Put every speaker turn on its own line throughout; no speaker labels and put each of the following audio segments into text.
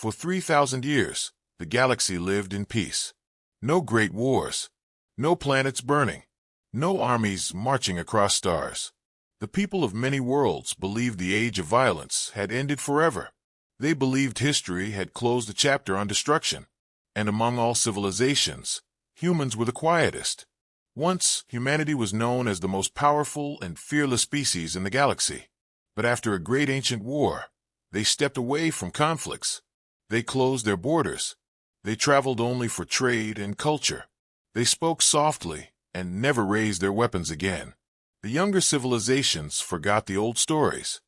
For 3,000 years, the galaxy lived in peace. No great wars, no planets burning, no armies marching across stars. The people of many worlds believed the age of violence had ended forever. They believed history had closed a chapter on destruction. And among all civilizations, humans were the quietest. Once, humanity was known as the most powerful and fearless species in the galaxy. But after a great ancient war, they stepped away from conflicts. They closed their borders. They traveled only for trade and culture. They spoke softly and never raised their weapons again. The younger civilizations forgot the old stories.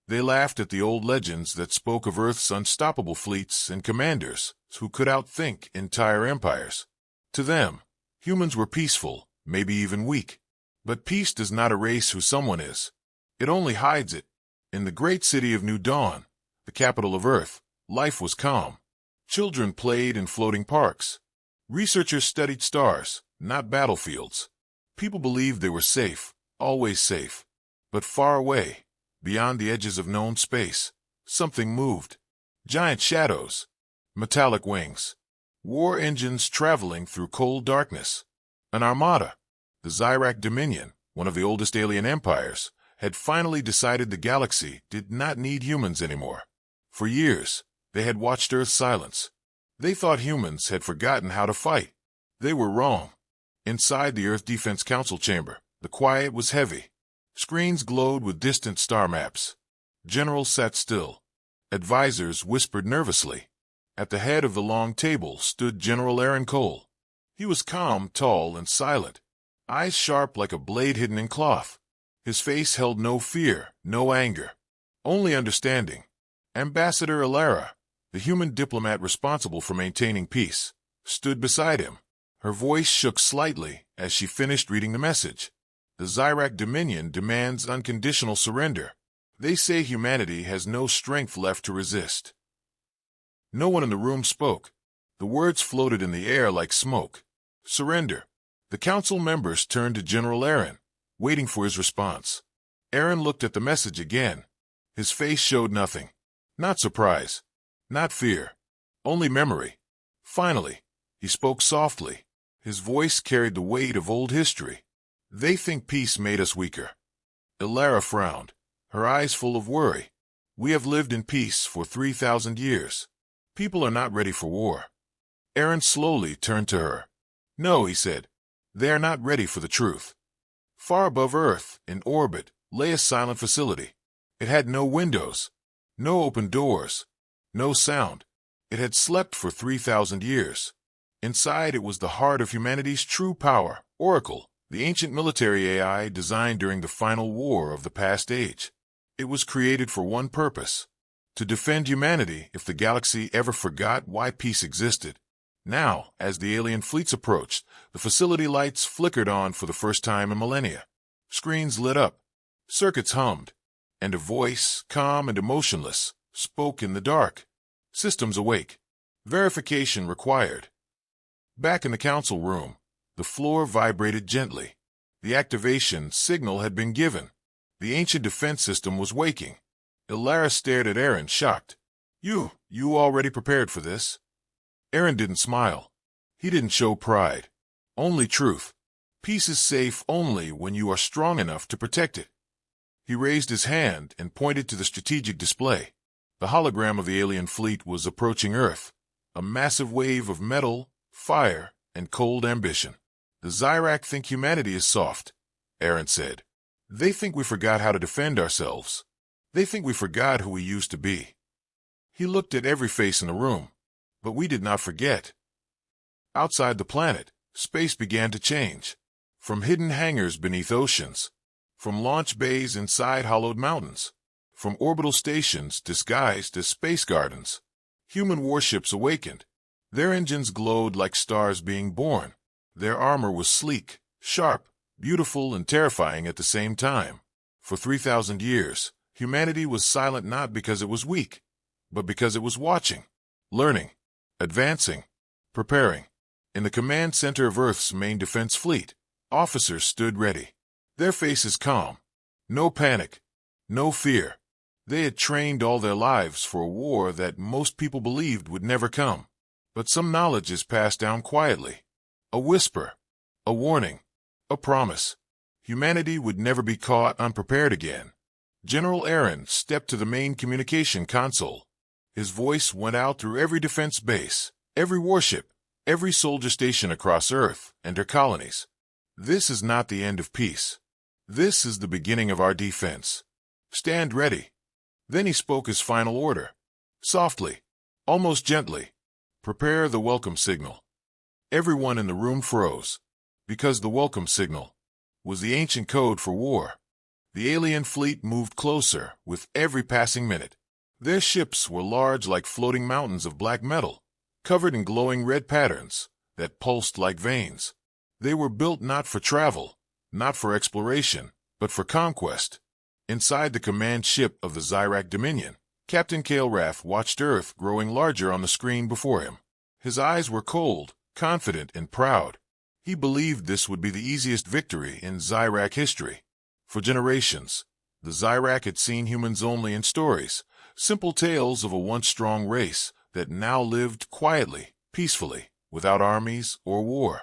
They laughed at the old legends that spoke of Earth's unstoppable fleets and commanders who could outthink entire empires. To them, humans were peaceful, maybe even weak. But peace does not erase who someone is. It only hides it. In the great city of New Dawn, the capital of Earth, life was calm. Children played in floating parks. Researchers studied stars, not battlefields. People believed they were safe, always safe. But far away, beyond the edges of known space, something moved. Giant shadows, metallic wings, war engines traveling through cold darkness. An armada, the Zyrak Dominion, one of the oldest alien empires, had finally decided the galaxy did not need humans anymore. For years, they had watched Earth's silence. They thought humans had forgotten how to fight. They were wrong. Inside the Earth Defense Council chamber, the quiet was heavy. Screens glowed with distant star maps. Generals sat still. Advisors whispered nervously. At the head of the long table stood General Aaron Cole. He was calm, tall, and silent, eyes sharp like a blade hidden in cloth. His face held no fear, no anger, only understanding. Ambassador Alara, the human diplomat responsible for maintaining peace, stood beside him. Her voice shook slightly as she finished reading the message. The Zyrak Dominion demands unconditional surrender. They say humanity has no strength left to resist. No one in the room spoke. The words floated in the air like smoke. Surrender. The council members turned to General Aaron, waiting for his response. Aaron looked at the message again. His face showed nothing. Not surprise. Not fear. Only memory. Finally, he spoke softly. His voice carried the weight of old history. They think peace made us weaker. Ilara frowned, her eyes full of worry. We have lived in peace for 3,000 years. People are not ready for war. Aaron slowly turned to her. No, he said. They are not ready for the truth. Far above Earth, in orbit, lay a silent facility. It had no windows, no open doors, no sound. It had slept for 3,000 years. Inside it was the heart of humanity's true power, Oracle, the ancient military AI designed during the final war of the past age. It was created for one purpose: to defend humanity if the galaxy ever forgot why peace existed. Now, as the alien fleets approached, the facility lights flickered on for the first time in millennia. Screens lit up, circuits hummed, and a voice, calm and emotionless, spoke in the dark. Systems awake. Verification required. Back in the council room, the floor vibrated gently. The activation signal had been given. The ancient defense system was waking. Ilara stared at Aaron, shocked. You already prepared for this? Aaron didn't smile. He didn't show pride. Only truth. Peace is safe only when you are strong enough to protect it. He raised his hand and pointed to the strategic display. The hologram of the alien fleet was approaching Earth, a massive wave of metal, fire, and cold ambition. The Zyrak think humanity is soft, Aaron said. They think we forgot how to defend ourselves. They think we forgot who we used to be. He looked at every face in the room, but we did not forget. Outside the planet, space began to change. From hidden hangars beneath oceans, from launch bays inside hollowed mountains, from orbital stations disguised as space gardens, human warships awakened. Their engines glowed like stars being born. Their armor was sleek, sharp, beautiful, and terrifying at the same time. For 3,000 years, humanity was silent not because it was weak, but because it was watching, learning, advancing, preparing. In the command center of Earth's main defense fleet, officers stood ready. Their faces calm. No panic. No fear. They had trained all their lives for a war that most people believed would never come. But some knowledge is passed down quietly. A whisper, a warning, a promise. Humanity would never be caught unprepared again. General Aaron stepped to the main communication console. His voice went out through every defense base, every warship, every soldier station across Earth and her colonies. This is not the end of peace. This is the beginning of our defense. Stand ready. Then he spoke his final order. Softly, almost gently. Prepare the welcome signal. Everyone in the room froze, because the welcome signal was the ancient code for war. The alien fleet moved closer with every passing minute. Their ships were large like floating mountains of black metal, covered in glowing red patterns that pulsed like veins. They were built not for travel, not for exploration, but for conquest. Inside the command ship of the Zyrak Dominion, Captain Kael'Rath watched Earth growing larger on the screen before him. His eyes were cold, confident, and proud. He believed this would be the easiest victory in Zyrak history. For generations, the Zyrak had seen humans only in stories, simple tales of a once strong race that now lived quietly, peacefully, without armies or war.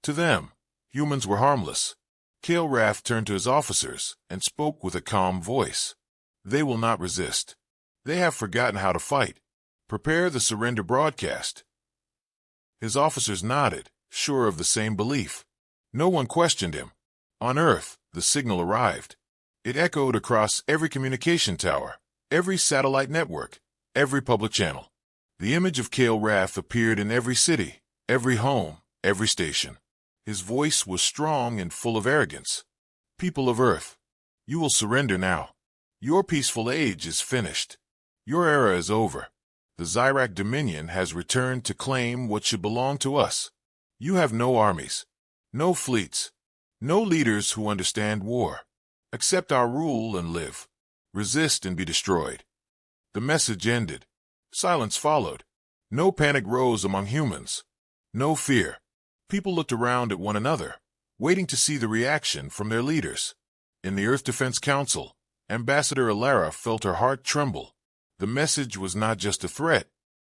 To them, humans were harmless. Kael'Rath turned to his officers and spoke with a calm voice. They will not resist. They have forgotten how to fight. Prepare the surrender broadcast. His officers nodded, sure of the same belief. No one questioned him. On Earth, the signal arrived. It echoed across every communication tower, every satellite network, every public channel. The image of Kael'Rath appeared in every city, every home, every station. His voice was strong and full of arrogance. People of Earth, you will surrender now. Your peaceful age is finished. Your era is over. The Zyrak Dominion has returned to claim what should belong to us. You have no armies, no fleets, no leaders who understand war. Accept our rule and live. Resist and be destroyed. The message ended. Silence followed. No panic rose among humans. No fear. People looked around at one another, waiting to see the reaction from their leaders. In the Earth Defense Council, Ambassador Alara felt her heart tremble. The message was not just a threat.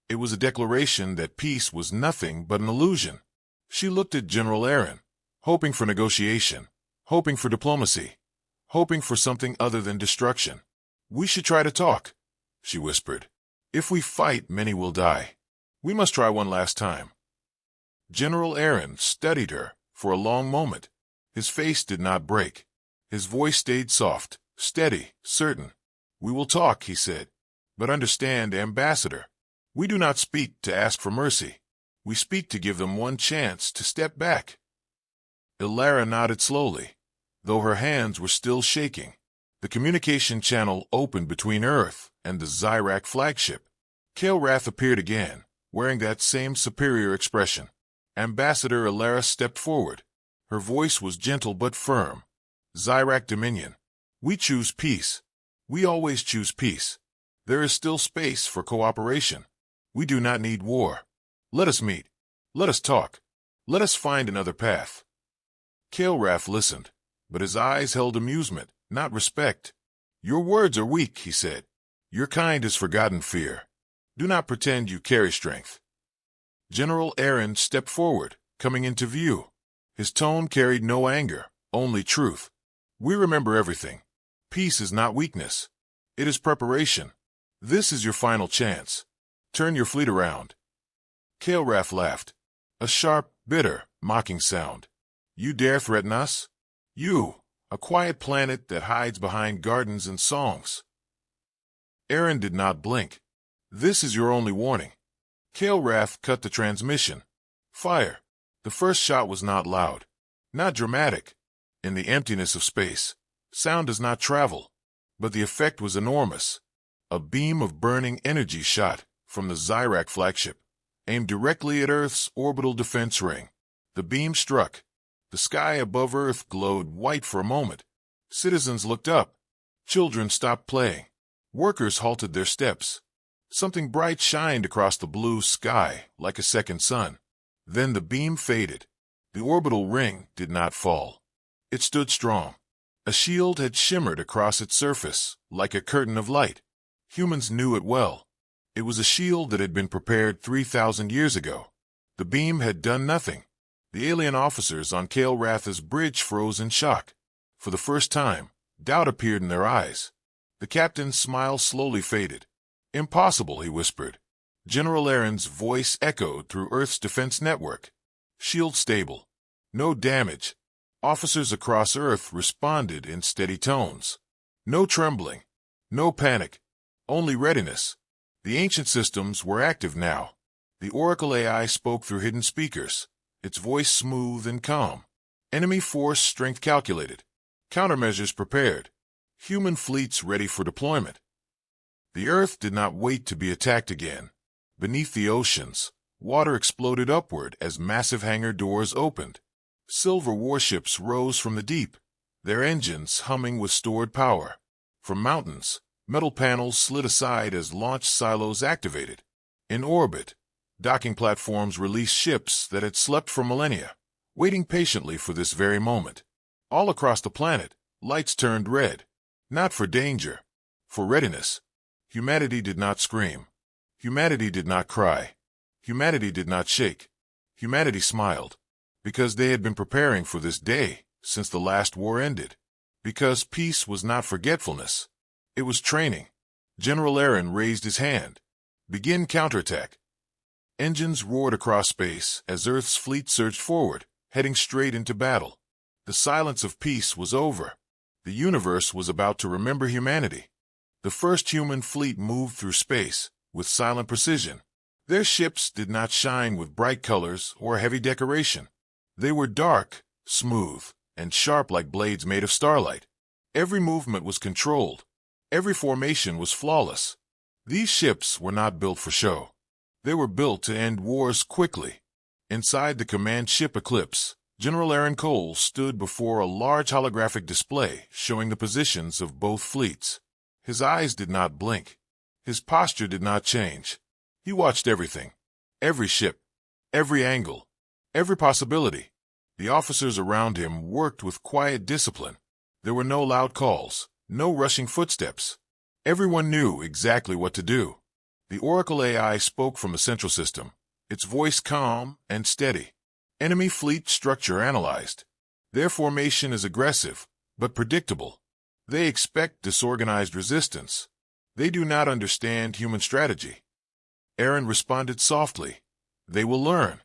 It was a declaration that peace was nothing but an illusion. She looked at General Aaron, hoping for negotiation, hoping for diplomacy, hoping for something other than destruction. We should try to talk, she whispered. If we fight, many will die. We must try one last time. General Aaron studied her for a long moment. His face did not break. His voice stayed soft, steady, certain. We will talk, he said. But understand, Ambassador, we do not speak to ask for mercy. We speak to give them one chance to step back. Ilara nodded slowly, though her hands were still shaking. The communication channel opened between Earth and the Zyrak flagship. Kael'Rath appeared again, wearing that same superior expression. Ambassador Ilara stepped forward. Her voice was gentle but firm. Zyrak Dominion, we choose peace. We always choose peace. There is still space for cooperation. We do not need war. Let us meet. Let us talk. Let us find another path. Kael'Rath listened, but his eyes held amusement, not respect. Your words are weak, he said. Your kind has forgotten fear. Do not pretend you carry strength. General Aaron stepped forward, coming into view. His tone carried no anger, only truth. We remember everything. Peace is not weakness. It is preparation. This is your final chance. Turn your fleet around. Kael'Rath laughed. A sharp, bitter, mocking sound. You dare threaten us? You, a quiet planet that hides behind gardens and songs. Aaron did not blink. This is your only warning. Kael'Rath cut the transmission. Fire. The first shot was not loud, not dramatic. In the emptiness of space, sound does not travel, but the effect was enormous. A beam of burning energy shot from the Zyrak flagship, aimed directly at Earth's orbital defense ring. The beam struck. The sky above Earth glowed white for a moment. Citizens looked up. Children stopped playing. Workers halted their steps. Something bright shined across the blue sky like a second sun. Then the beam faded. The orbital ring did not fall. It stood strong. A shield had shimmered across its surface like a curtain of light. Humans knew it well. It was a shield that had been prepared 3,000 years ago. The beam had done nothing. The alien officers on Kale Ratha's bridge froze in shock. For the first time, doubt appeared in their eyes. The captain's smile slowly faded. "Impossible," he whispered. General Aaron's voice echoed through Earth's defense network. "Shield stable. No damage." Officers across Earth responded in steady tones. No trembling. No panic. Only readiness. The ancient systems were active now. The Oracle AI spoke through hidden speakers, its voice smooth and calm. Enemy force strength calculated. Countermeasures prepared. Human fleets ready for deployment. The Earth did not wait to be attacked again. Beneath the oceans, water exploded upward as massive hangar doors opened. Silver warships rose from the deep, their engines humming with stored power. From mountains, metal panels slid aside as launch silos activated. In orbit, docking platforms released ships that had slept for millennia, waiting patiently for this very moment. All across the planet, lights turned red. Not for danger, for readiness. Humanity did not scream. Humanity did not cry. Humanity did not shake. Humanity smiled. Because they had been preparing for this day since the last war ended. Because peace was not forgetfulness. It was training. General Aaron raised his hand. "Begin counterattack." Engines roared across space as Earth's fleet surged forward, heading straight into battle. The silence of peace was over. The universe was about to remember humanity. The first human fleet moved through space with silent precision. Their ships did not shine with bright colors or heavy decoration. They were dark, smooth, and sharp like blades made of starlight. Every movement was controlled. Every formation was flawless. These ships were not built for show. They were built to end wars quickly. Inside the command ship Eclipse, General Aaron Cole stood before a large holographic display showing the positions of both fleets. His eyes did not blink. His posture did not change. He watched everything. Every ship. Every angle. Every possibility. The officers around him worked with quiet discipline. There were no loud calls. No rushing footsteps. Everyone knew exactly what to do. The Oracle AI spoke from the central system, its voice calm and steady. Enemy fleet structure analyzed. Their formation is aggressive, but predictable. They expect disorganized resistance. They do not understand human strategy. Aaron responded softly. "They will learn."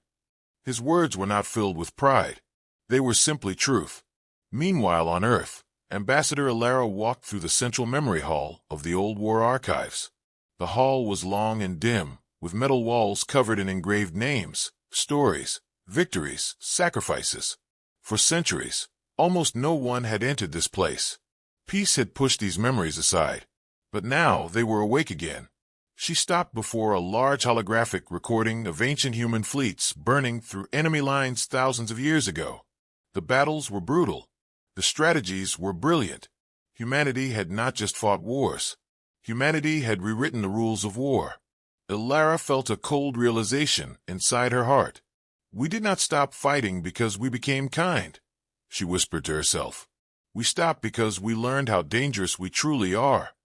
His words were not filled with pride. They were simply truth. Meanwhile on Earth, Ambassador Alara walked through the central memory hall of the old war archives. The hall was long and dim, with metal walls covered in engraved names, stories, victories, sacrifices. For centuries, almost no one had entered this place. Peace had pushed these memories aside, but now they were awake again. She stopped before a large holographic recording of ancient human fleets burning through enemy lines thousands of years ago. The battles were brutal. The strategies were brilliant. Humanity had not just fought wars. Humanity had rewritten the rules of war. Alara felt a cold realization inside her heart. "We did not stop fighting because we became kind," she whispered to herself. "We stopped because we learned how dangerous we truly are."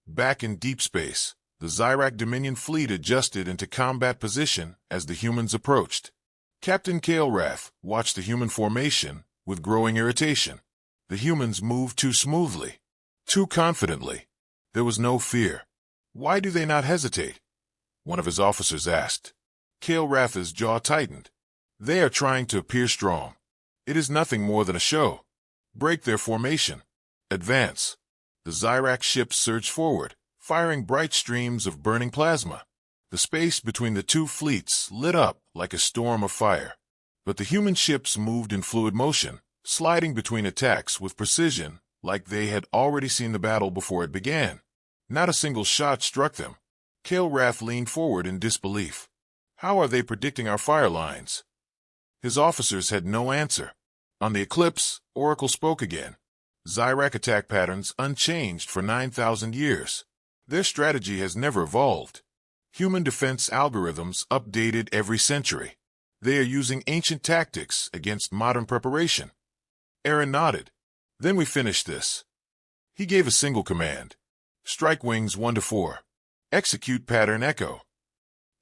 Back in deep space, the Zyrak Dominion fleet adjusted into combat position as the humans approached. Captain Kaelrath watched the human formation with growing irritation. The humans moved too smoothly, too confidently. There was no fear. "Why do they not hesitate?" one of his officers asked. Kaelrath's jaw tightened. "They are trying to appear strong. It is nothing more than a show. Break their formation. Advance." The Zyrak ships surged forward, firing bright streams of burning plasma. The space between the two fleets lit up like a storm of fire. But the human ships moved in fluid motion, sliding between attacks with precision, like they had already seen the battle before it began. Not a single shot struck them. Kaelrath leaned forward in disbelief. "How are they predicting our fire lines?" His officers had no answer. On the Eclipse, Oracle spoke again. Zyrak attack patterns unchanged for 9,000 years. Their strategy has never evolved. Human defense algorithms updated every century. They are using ancient tactics against modern preparation. Aaron nodded. "Then we finish this." He gave a single command. Strike wings 1 to 4. Execute pattern echo.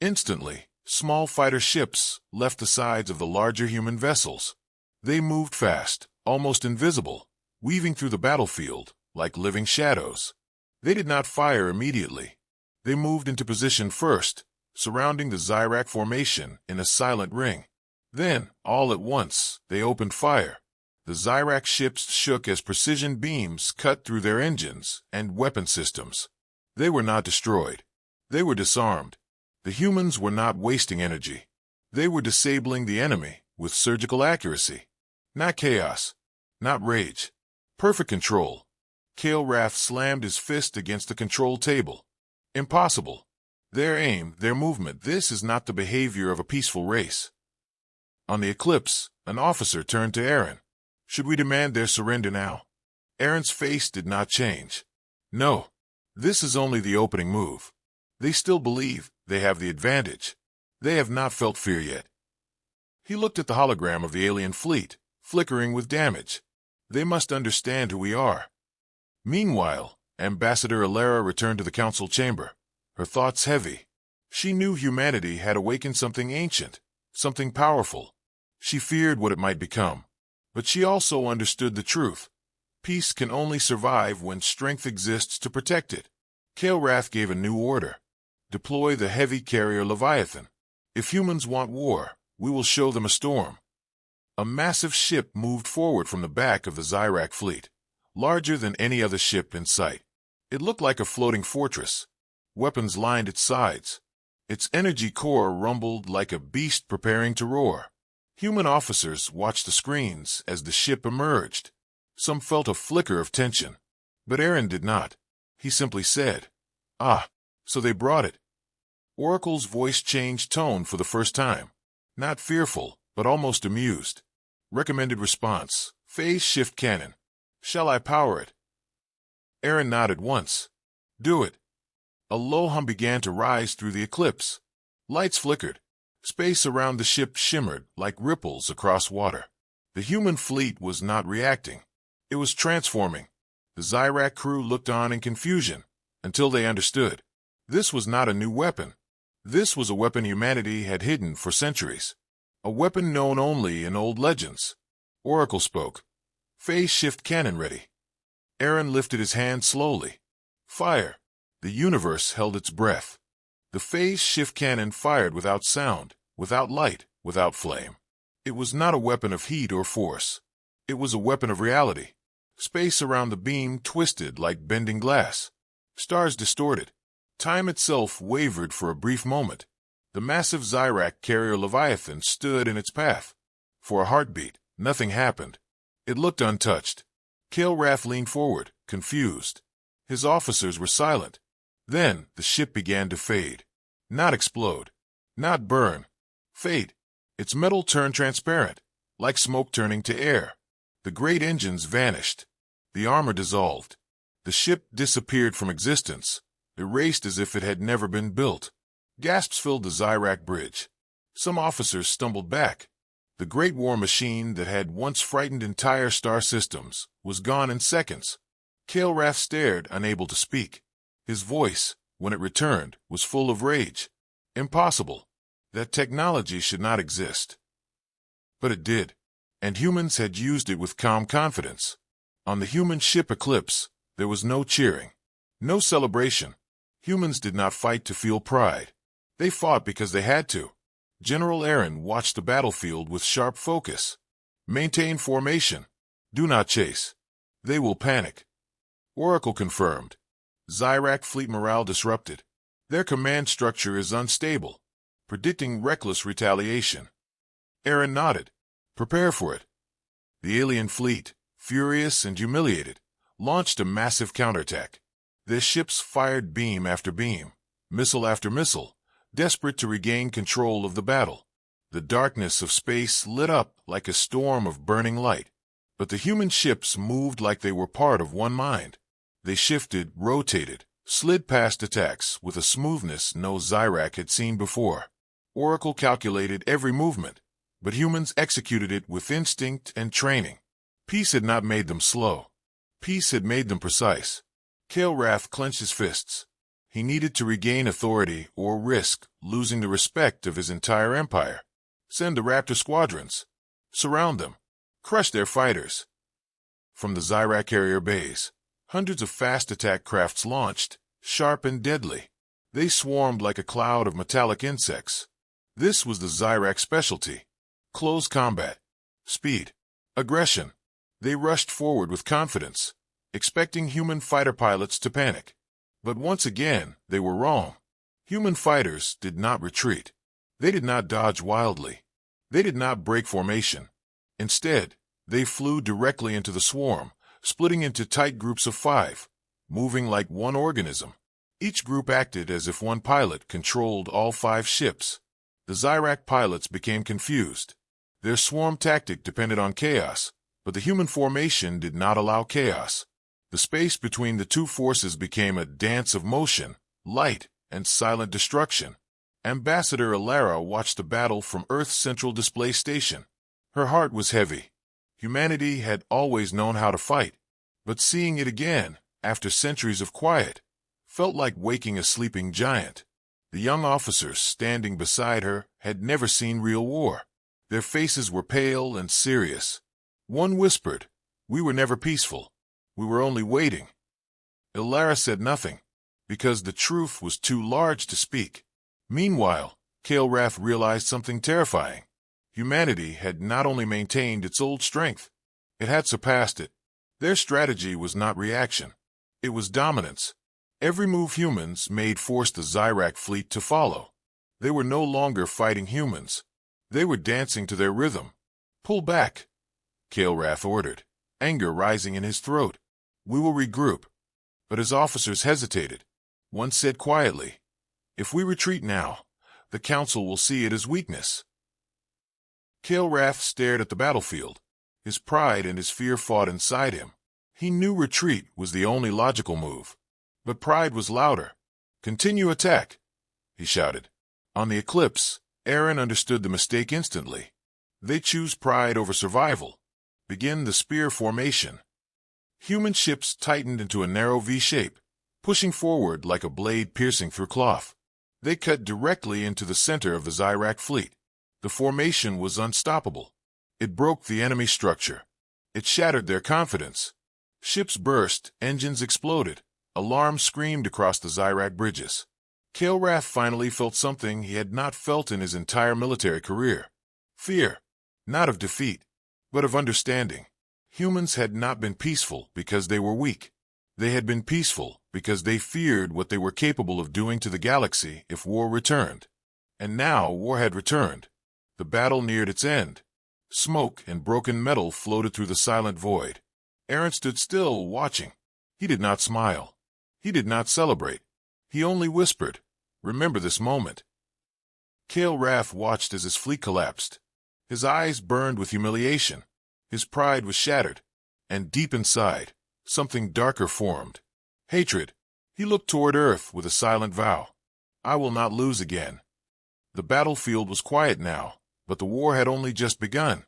Instantly, small fighter ships left the sides of the larger human vessels. They moved fast, almost invisible, weaving through the battlefield like living shadows. They did not fire immediately. They moved into position first, surrounding the Zyrak formation in a silent ring. Then, all at once, they opened fire. The Zyrak ships shook as precision beams cut through their engines and weapon systems. They were not destroyed. They were disarmed. The humans were not wasting energy. They were disabling the enemy with surgical accuracy. Not chaos. Not rage. Perfect control. Kale Rath slammed his fist against the control table. Impossible. Their aim, their movement, this is not the behavior of a peaceful race. On the Eclipse, an officer turned to Aaron. Should we demand their surrender now? Aaron's face did not change. No. This is only the opening move. They still believe they have the advantage. They have not felt fear yet. He looked at the hologram of the alien fleet, flickering with damage. They must understand who we are. Meanwhile, Ambassador Alara returned to the council chamber, her thoughts heavy. She knew humanity had awakened something ancient, something powerful. She feared what it might become. But she also understood the truth. Peace can only survive when strength exists to protect it. Kale Rath gave a new order. Deploy the heavy carrier Leviathan. If humans want war, we will show them a storm. A massive ship moved forward from the back of the Zyrak fleet, larger than any other ship in sight. It looked like a floating fortress. Weapons lined its sides. Its energy core rumbled like a beast preparing to roar. Human officers watched the screens as the ship emerged. Some felt a flicker of tension, but Aaron did not. He simply said, "Ah, so they brought it." Oracle's voice changed tone for the first time. Not fearful, but almost amused. Recommended response, phase shift cannon. Shall I power it? Aaron nodded once. Do it. A low hum began to rise through the eclipse. Lights flickered. Space around the ship shimmered like ripples across water. The human fleet was not reacting. It was transforming. The Zyrak crew looked on in confusion, until they understood. This was not a new weapon. This was a weapon humanity had hidden for centuries. A weapon known only in old legends. Oracle spoke. Phase shift cannon ready. Aaron lifted his hand slowly. Fire. The universe held its breath. The phase shift cannon fired without sound, without light, without flame. It was not a weapon of heat or force. It was a weapon of reality. Space around the beam twisted like bending glass. Stars distorted. Time itself wavered for a brief moment. The massive Zyrak carrier Leviathan stood in its path. For a heartbeat, nothing happened. It looked untouched. Kale Rath leaned forward, confused. His officers were silent. Then the ship began to fade. Not explode. Not burn. Fade. Its metal turned transparent, like smoke turning to air. The great engines vanished. The armor dissolved. The ship disappeared from existence, erased as if it had never been built. Gasps filled the Zyrak bridge. Some officers stumbled back. The great war machine that had once frightened entire star systems was gone in seconds. Kale Rath stared, unable to speak. His voice, when it returned, was full of rage. Impossible. That technology should not exist. But it did, and humans had used it with calm confidence. On the human ship Eclipse, there was no cheering, no celebration. Humans did not fight to feel pride. They fought because they had to. General Aaron watched the battlefield with sharp focus. Maintain formation. Do not chase. They will panic. Oracle confirmed. Zyrak fleet morale disrupted. Their command structure is unstable, predicting reckless retaliation. Aaron nodded. Prepare for it. The alien fleet, furious and humiliated, launched a massive counterattack. Their ships fired beam after beam, missile after missile, desperate to regain control of the battle. The darkness of space lit up like a storm of burning light. But the human ships moved like they were part of one mind. They shifted, rotated, slid past attacks with a smoothness no Zyrak had seen before. Oracle calculated every movement, but humans executed it with instinct and training. Peace had not made them slow. Peace had made them precise. Kael'Rath clenched his fists. He needed to regain authority or risk losing the respect of his entire empire. Send the Raptor squadrons. Surround them. Crush their fighters. From the Zyrak carrier bays, hundreds of fast attack crafts launched, sharp and deadly. They swarmed like a cloud of metallic insects. This was the Zyrak specialty. Close combat. Speed. Aggression. They rushed forward with confidence, expecting human fighter pilots to panic. But once again, they were wrong. Human fighters did not retreat. They did not dodge wildly. They did not break formation. Instead, they flew directly into the swarm, splitting into tight groups of 5, moving like one organism. Each group acted as if one pilot controlled all 5 ships. The Zyrak pilots became confused. Their swarm tactic depended on chaos, but the human formation did not allow chaos. The space between the two forces became a dance of motion, light, and silent destruction. Ambassador Alara watched the battle from Earth's central display station. Her heart was heavy. Humanity had always known how to fight, but seeing it again, after centuries of quiet, felt like waking a sleeping giant. The young officers standing beside her had never seen real war. Their faces were pale and serious. One whispered, "We were never peaceful. We were only waiting." Alara said nothing, because the truth was too large to speak. Meanwhile, Kael'Rath realized something terrifying. Humanity had not only maintained its old strength, it had surpassed it. Their strategy was not reaction. It was dominance. Every move humans made forced the Zyrak fleet to follow. They were no longer fighting humans. They were dancing to their rhythm. "Pull back," Kael'Rath ordered, anger rising in his throat. "We will regroup." But his officers hesitated. One said quietly, "If we retreat now, the Council will see it as weakness." Kael'Rath stared at the battlefield. His pride and his fear fought inside him. He knew retreat was the only logical move. But pride was louder. "Continue attack," he shouted. On the Eclipse, Aaron understood the mistake instantly. They choose pride over survival. Begin the spear formation. Human ships tightened into a narrow V shape, pushing forward like a blade piercing through cloth. They cut directly into the center of the Zyrak fleet. The formation was unstoppable. It broke the enemy structure. It shattered their confidence. Ships burst, engines exploded. Alarms screamed across the Zyrak bridges. Kael'Rath finally felt something he had not felt in his entire military career. Fear. Not of defeat, but of understanding. Humans had not been peaceful because they were weak. They had been peaceful because they feared what they were capable of doing to the galaxy if war returned. And now war had returned. The battle neared its end. Smoke and broken metal floated through the silent void. Aaron stood still, watching. He did not smile. He did not celebrate. He only whispered, "Remember this moment." Kael'Rath watched as his fleet collapsed. His eyes burned with humiliation. His pride was shattered. And deep inside, something darker formed. Hatred. He looked toward Earth with a silent vow. "I will not lose again." The battlefield was quiet now, but the war had only just begun.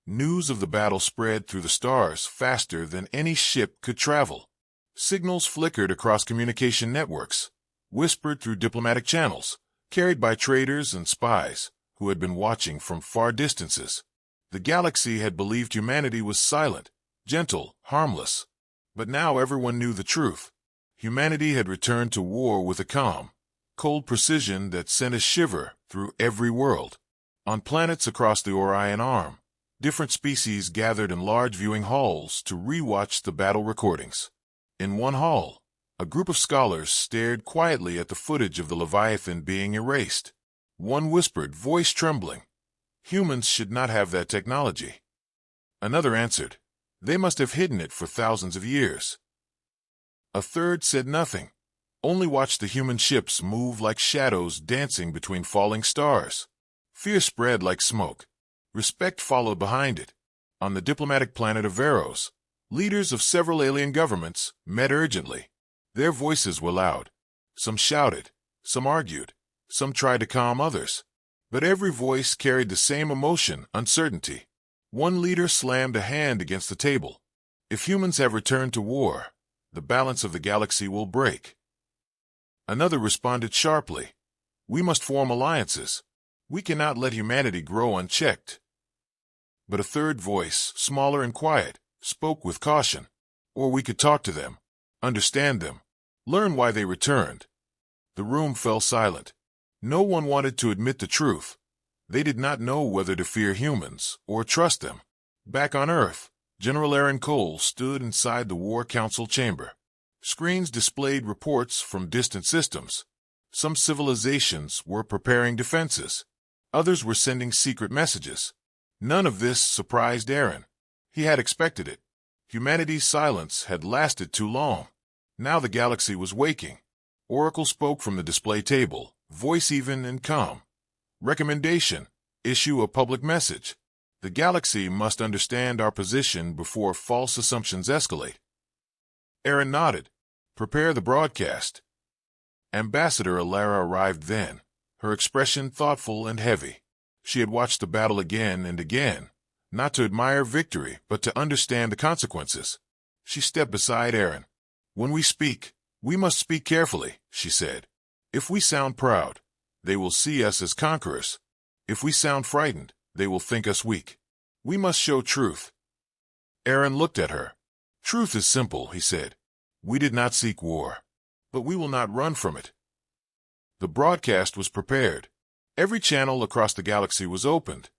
News of the battle spread through the stars faster than any ship could travel. Signals flickered across communication networks, whispered through diplomatic channels, carried by traders and spies who had been watching from far distances. The galaxy had believed humanity was silent, gentle, harmless. But now everyone knew the truth. Humanity had returned to war with a calm, cold precision that sent a shiver through every world. On planets across the Orion Arm, different species gathered in large viewing halls to re-watch the battle recordings. In one hall, a group of scholars stared quietly at the footage of the Leviathan being erased. One whispered, voice trembling, "Humans should not have that technology." Another answered, "They must have hidden it for thousands of years." A third said nothing, only watched the human ships move like shadows dancing between falling stars. Fear spread like smoke. Respect followed behind it. On the diplomatic planet of Veros, leaders of several alien governments met urgently. Their voices were loud. Some shouted, some argued, some tried to calm others. But every voice carried the same emotion, uncertainty. One leader slammed a hand against the table. "If humans have returned to war, the balance of the galaxy will break. Another responded sharply, we must form alliances. We cannot let humanity grow unchecked. But a third voice, smaller and quiet, spoke with caution. Or we could talk to them, understand them, learn why they returned. The room fell silent. No one wanted to admit the truth. They did not know whether to fear humans or trust them. Back on Earth, General Aaron Cole stood inside the War Council chamber. Screens displayed reports from distant systems. Some civilizations were preparing defenses. Others were sending secret messages. None of this surprised Aaron. He had expected it. Humanity's silence had lasted too long. Now the galaxy was waking. Oracle spoke from the display table, voice even and calm. Recommendation: issue a public message. The galaxy must understand our position before false assumptions escalate. Aaron nodded. Prepare the broadcast. Ambassador Alara arrived then, her expression thoughtful and heavy. She had watched the battle again and again, not to admire victory, but to understand the consequences. She stepped beside Aaron. When we speak, we must speak carefully, she said. If we sound proud, they will see us as conquerors. If we sound frightened, they will think us weak. We must show truth. Aaron looked at her. Truth is simple, he said. We did not seek war, but we will not run from it. The broadcast was prepared. Every channel across the galaxy was opened.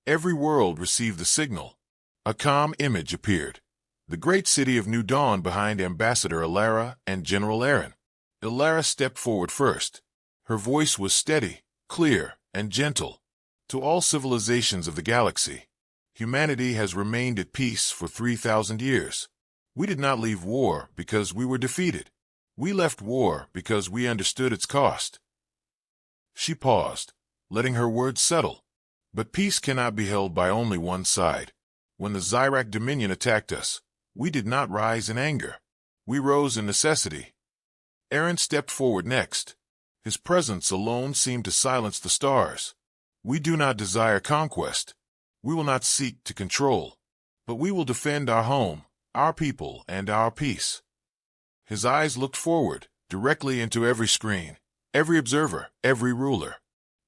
Every world received the signal. A calm image appeared. The great city of New Dawn behind Ambassador Alara and General Aaron. Alara stepped forward first. Her voice was steady, clear, and gentle. To all civilizations of the galaxy, humanity has remained at peace for 3,000 years. We did not leave war because we were defeated. We left war because we understood its cost. She paused, letting her words settle. But peace cannot be held by only one side. When the Zyrak Dominion attacked us, we did not rise in anger. We rose in necessity. Aaron stepped forward next. His presence alone seemed to silence the stars. We do not desire conquest. We will not seek to control. But we will defend our home, our people, and our peace. His eyes looked forward, directly into every screen, every observer, every ruler.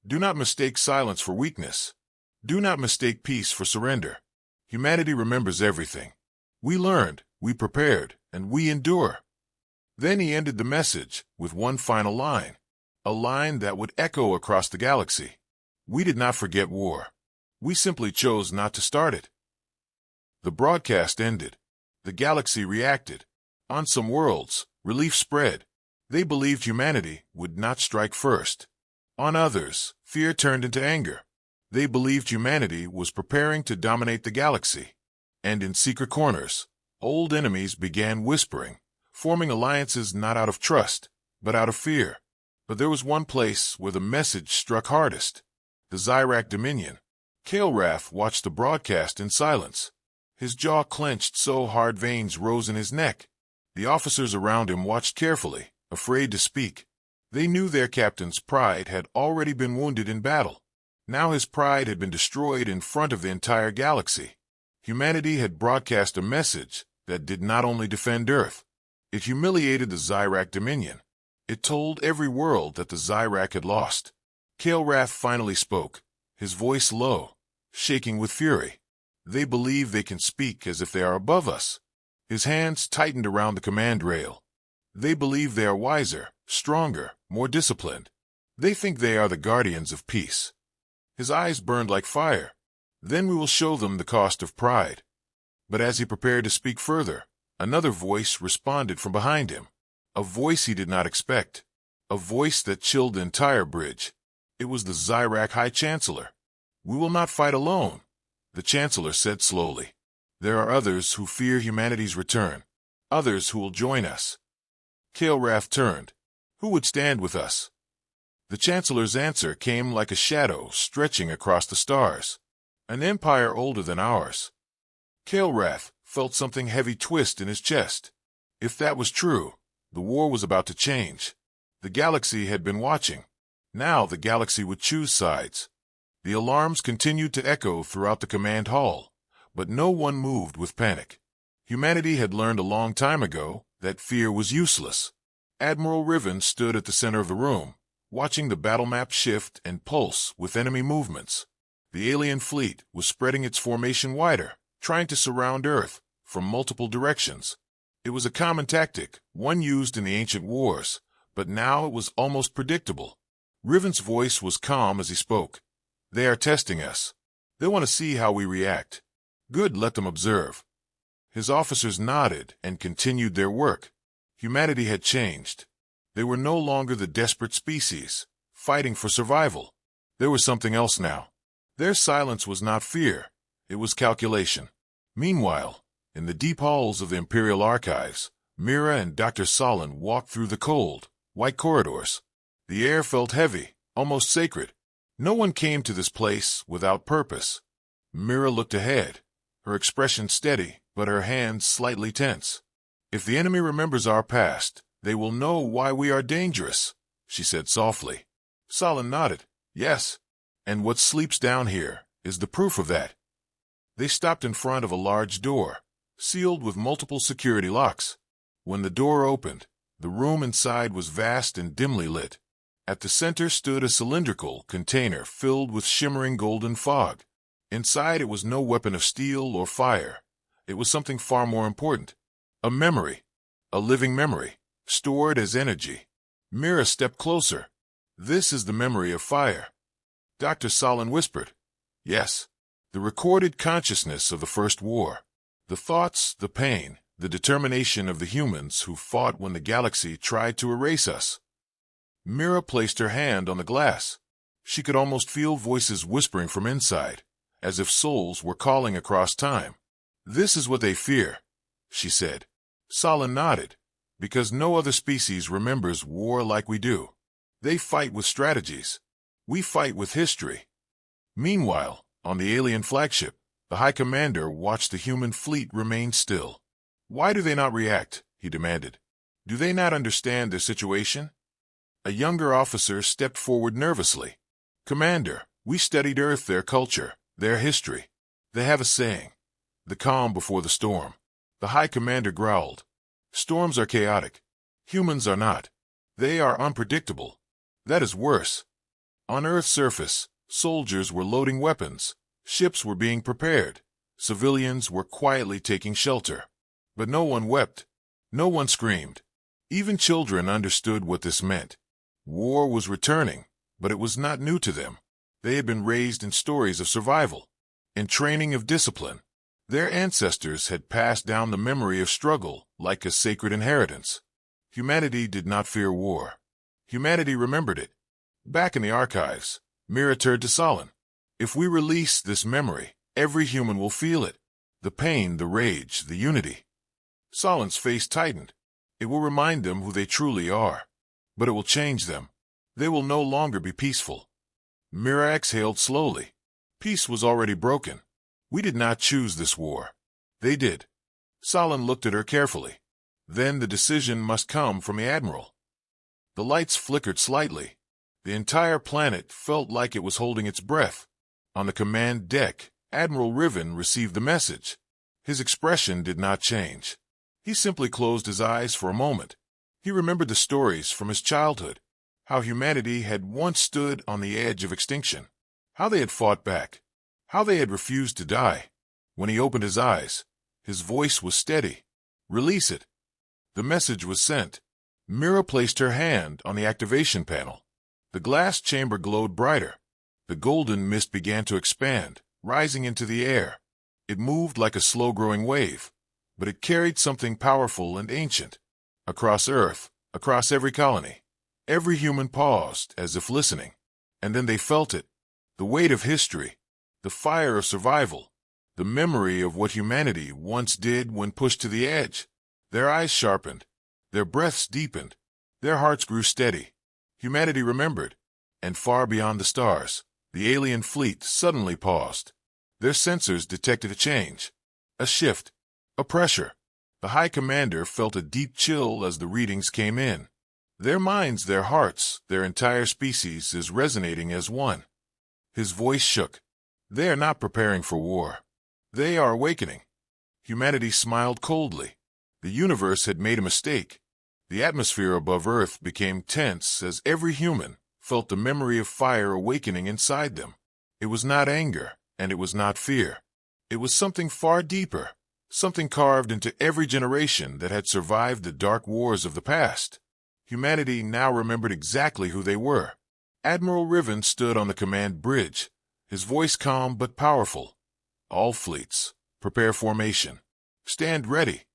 Do not mistake silence for weakness. Do not mistake peace for surrender. Humanity remembers everything. We learned, we prepared, and we endure. Then he ended the message with one final line, a line that would echo across the galaxy. We did not forget war. We simply chose not to start it. The broadcast ended. The galaxy reacted. On some worlds, relief spread. They believed humanity would not strike first. On others, fear turned into anger. They believed humanity was preparing to dominate the galaxy. And in secret corners, old enemies began whispering, forming alliances not out of trust, but out of fear. But there was one place where the message struck hardest. The Zyrak Dominion. Kael'Rath watched the broadcast in silence. His jaw clenched so hard veins rose in his neck. The officers around him watched carefully, afraid to speak. They knew their captain's pride had already been wounded in battle. Now his pride had been destroyed in front of the entire galaxy. Humanity had broadcast a message that did not only defend Earth. It humiliated the Zyrak Dominion. It told every world that the Zyrak had lost. Kael'Rath finally spoke, his voice low, shaking with fury. They believe they can speak as if they are above us. His hands tightened around the command rail. They believe they are wiser, stronger, more disciplined. They think they are the guardians of peace. His eyes burned like fire. Then we will show them the cost of pride. But as he prepared to speak further, another voice responded from behind him. A voice he did not expect. A voice that chilled the entire bridge. It was the Zyrak High Chancellor. We will not fight alone, the Chancellor said slowly. There are others who fear humanity's return. Others who will join us. Kael'Rath turned. Who would stand with us? The Chancellor's answer came like a shadow stretching across the stars. An empire older than ours. Kael'Rath felt something heavy twist in his chest. If that was true, the war was about to change. The galaxy had been watching. Now the galaxy would choose sides. The alarms continued to echo throughout the command hall, but no one moved with panic. Humanity had learned a long time ago That fear was useless. Admiral Riven stood at the center of the room, watching the battle map shift and pulse with enemy movements. The alien fleet was spreading its formation wider, trying to surround Earth from multiple directions. It was a common tactic, one used in the ancient wars, but now it was almost predictable. Riven's voice was calm as he spoke. They are testing us. They want to see how we react. Good, let them observe. His officers nodded and continued their work. Humanity had changed. They were no longer the desperate species, fighting for survival. There was something else now. Their silence was not fear, it was calculation. Meanwhile, in the deep halls of the Imperial Archives, Mira and Dr. Solon walked through the cold, white corridors. The air felt heavy, almost sacred. No one came to this place without purpose. Mira looked ahead, her expression steady, but her hands slightly tense. If the enemy remembers our past, they will know why we are dangerous, she said softly. Solon nodded. Yes. And what sleeps down here is the proof of that. They stopped in front of a large door, sealed with multiple security locks. When the door opened, the room inside was vast and dimly lit. At the center stood a cylindrical container filled with shimmering golden fog. Inside it was no weapon of steel or fire. It was something far more important. A memory. A living memory, stored as energy. Mira stepped closer. This is the memory of fire. Dr. Solon whispered. Yes. The recorded consciousness of the First War. The thoughts, the pain, the determination of the humans who fought when the galaxy tried to erase us. Mira placed her hand on the glass. She could almost feel voices whispering from inside, as if souls were calling across time. This is what they fear, she said. Solon nodded. Because no other species remembers war like we do. They fight with strategies. We fight with history. Meanwhile, on the alien flagship, the High Commander watched the human fleet remain still. Why do they not react? He demanded. Do they not understand their situation? A younger officer stepped forward nervously. Commander, we studied Earth, their culture, their history. They have a saying, the calm before the storm. The High Commander growled. Storms are chaotic. Humans are not. They are unpredictable. That is worse. On Earth's surface, soldiers were loading weapons. Ships were being prepared. Civilians were quietly taking shelter. But no one wept. No one screamed. Even children understood what this meant. War was returning, but it was not new to them. They had been raised in stories of survival, in training of discipline. Their ancestors had passed down the memory of struggle like a sacred inheritance. Humanity did not fear war. Humanity remembered it. Back in the archives, Mira turned to Solon. If we release this memory, every human will feel it. The pain, the rage, the unity. Solon's face tightened. It will remind them who they truly are. But it will change them. They will no longer be peaceful. Mira exhaled slowly. Peace was already broken. We did not choose this war. They did. Solon looked at her carefully. Then the decision must come from the Admiral. The lights flickered slightly. The entire planet felt like it was holding its breath. On the command deck, Admiral Riven received the message. His expression did not change. He simply closed his eyes for a moment. He remembered the stories from his childhood, how humanity had once stood on the edge of extinction, how they had fought back, how they had refused to die. When he opened his eyes, his voice was steady. Release it. The message was sent. Mira placed her hand on the activation panel. The glass chamber glowed brighter. The golden mist began to expand, rising into the air. It moved like a slow-growing wave, but it carried something powerful and ancient. Across Earth, across every colony, every human paused as if listening. And then they felt it. The weight of history, the fire of survival, the memory of what humanity once did when pushed to the edge. Their eyes sharpened. Their breaths deepened. Their hearts grew steady. Humanity remembered. And far beyond the stars, the alien fleet suddenly paused. Their sensors detected a change, a shift, a pressure. The High Commander felt a deep chill as the readings came in. Their minds, their hearts, their entire species is resonating as one. His voice shook. They are not preparing for war. They are awakening. Humanity smiled coldly. The universe had made a mistake. The atmosphere above Earth became tense as every human felt the memory of fire awakening inside them. It was not anger, and it was not fear. It was something far deeper, something carved into every generation that had survived the dark wars of the past. Humanity now remembered exactly who they were. Admiral Riven stood on the command bridge, his voice calm but powerful. All fleets, prepare formation. Stand ready.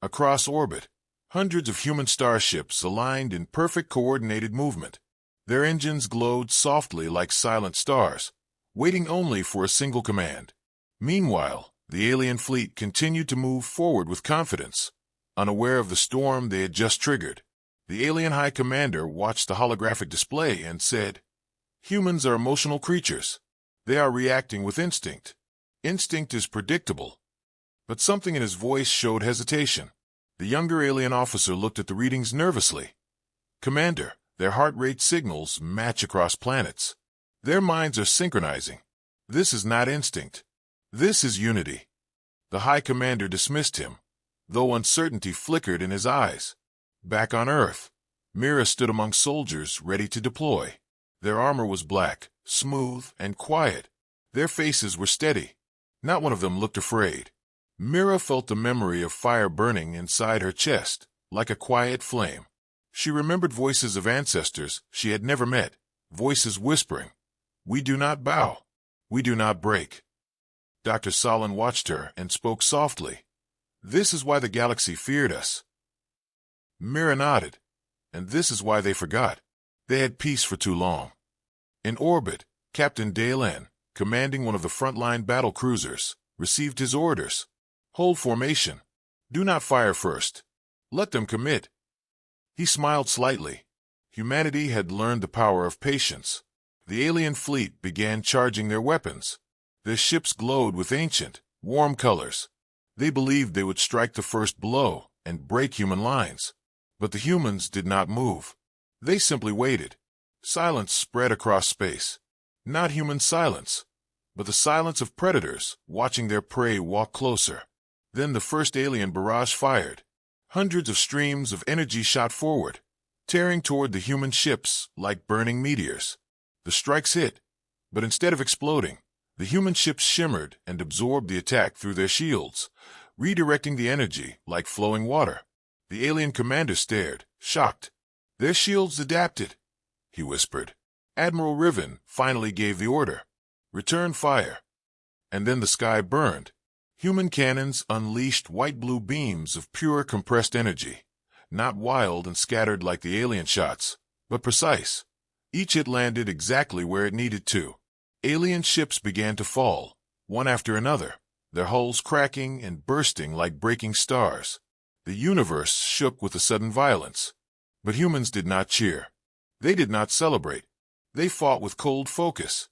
Across orbit, hundreds of human starships aligned in perfect coordinated movement. Their engines glowed softly like silent stars, waiting only for a single command. Meanwhile, the alien fleet continued to move forward with confidence, unaware of the storm they had just triggered. The alien high commander watched the holographic display and said, "Humans are emotional creatures. They are reacting with instinct. Instinct is predictable." But something in his voice showed hesitation. The younger alien officer looked at the readings nervously. "Commander, their heart rate signals match across planets. Their minds are synchronizing. This is not instinct. This is unity." The high commander dismissed him, though uncertainty flickered in his eyes. Back on Earth, Mira stood among soldiers ready to deploy. Their armor was black, smooth, and quiet. Their faces were steady. Not one of them looked afraid. Mira felt the memory of fire burning inside her chest, like a quiet flame. She remembered voices of ancestors she had never met, voices whispering, "We do not bow. We do not break." Dr. Solon watched her and spoke softly. "This is why the galaxy feared us." Mira nodded. "And this is why they forgot. They had peace for too long." In orbit, Captain Dalen, commanding one of the frontline battle cruisers, received his orders. "Hold formation. Do not fire first. Let them commit." He smiled slightly. Humanity had learned the power of patience. The alien fleet began charging their weapons. Their ships glowed with ancient, warm colors. They believed they would strike the first blow and break human lines. But the humans did not move. They simply waited. Silence spread across space. Not human silence, but the silence of predators watching their prey walk closer. Then the first alien barrage fired. Hundreds of streams of energy shot forward, tearing toward the human ships like burning meteors. The strikes hit, but instead of exploding, the human ships shimmered and absorbed the attack through their shields, redirecting the energy like flowing water. The alien commander stared, shocked. "Their shields adapted," he whispered. Admiral Riven finally gave the order. "Return fire." And then the sky burned. Human cannons unleashed white-blue beams of pure compressed energy, not wild and scattered like the alien shots, but precise. Each hit landed exactly where it needed to. Alien ships began to fall, one after another, their hulls cracking and bursting like breaking stars. The universe shook with a sudden violence. But humans did not cheer. They did not celebrate. They fought with cold focus.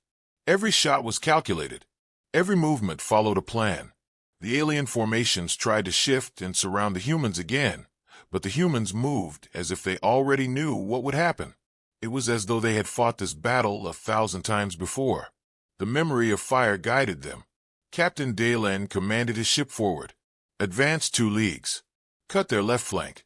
Every shot was calculated. Every movement followed a plan. The alien formations tried to shift and surround the humans again, but the humans moved as if they already knew what would happen. It was as though they had fought this battle 1,000 times before. The memory of fire guided them. Captain Dalen commanded his ship forward. "Advance 2 leagues. Cut their left flank."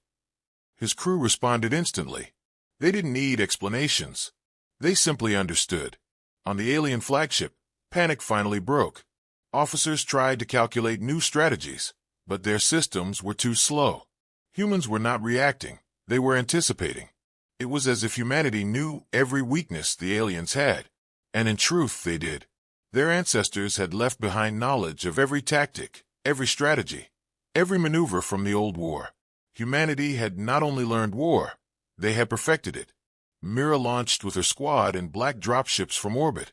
His crew responded instantly. They didn't need explanations. They simply understood. On the alien flagship, panic finally broke. Officers tried to calculate new strategies, but their systems were too slow. Humans were not reacting. They were anticipating. It was as if humanity knew every weakness the aliens had. And in truth, they did. Their ancestors had left behind knowledge of every tactic, every strategy, every maneuver from the old war. Humanity had not only learned war, they had perfected it. Mira launched with her squad and black dropships from orbit,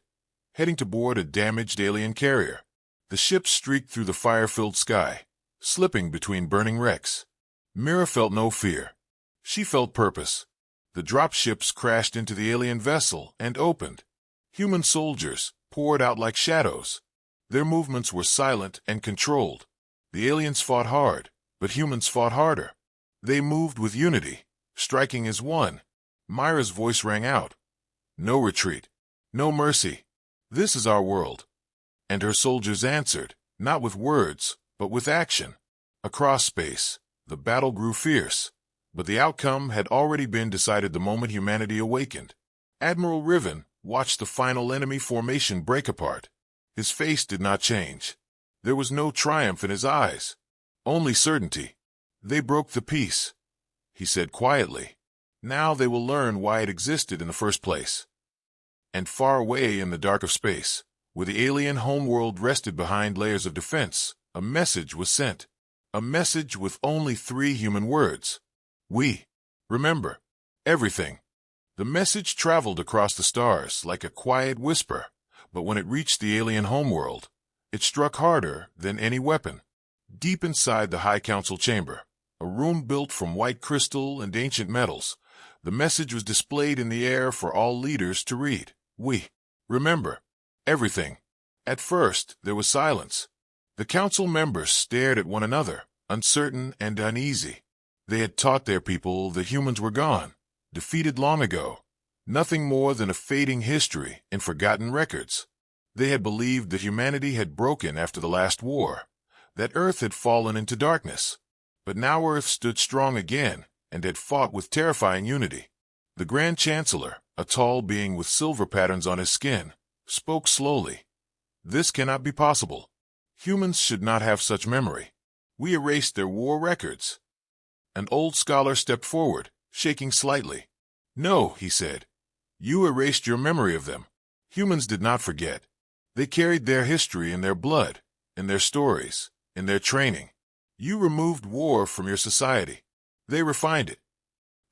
heading to board a damaged alien carrier. The ship streaked through the fire-filled sky, slipping between burning wrecks. Mira felt no fear. She felt purpose. The dropships crashed into the alien vessel and opened. Human soldiers poured out like shadows. Their movements were silent and controlled. The aliens fought hard, but humans fought harder. They moved with unity, striking as one. Myra's voice rang out. "No retreat. No mercy. This is our world." And her soldiers answered, not with words, but with action. Across space, The battle grew fierce, but the outcome had already been decided the moment humanity awakened. Admiral Riven watched the final enemy formation break apart. His face did not change. There was no triumph in his eyes, only certainty. "They broke the peace," he said quietly. "Now they will learn why it existed in the first place." And far away in the dark of space, where the alien homeworld rested behind layers of defense, a message was sent. A message with only 3 human words. "We remember everything." The message traveled across the stars like a quiet whisper, but when it reached the alien homeworld, it struck harder than any weapon. Deep inside the High Council chamber, a room built from white crystal and ancient metals, the message was displayed in the air for all leaders to read. "We remember everything." At first, there was silence. The council members stared at one another, uncertain and uneasy. They had taught their people that humans were gone, defeated long ago, nothing more than a fading history and forgotten records. They had believed that humanity had broken after the last war, that Earth had fallen into darkness. But now Earth stood strong again and had fought with terrifying unity. The Grand Chancellor, a tall being with silver patterns on his skin, spoke slowly. "This cannot be possible. Humans should not have such memory. We erased their war records." An old scholar stepped forward, shaking slightly. "No," he said. "You erased your memory of them. Humans did not forget. They carried their history in their blood, in their stories, in their training. You removed war from your society. They refined it."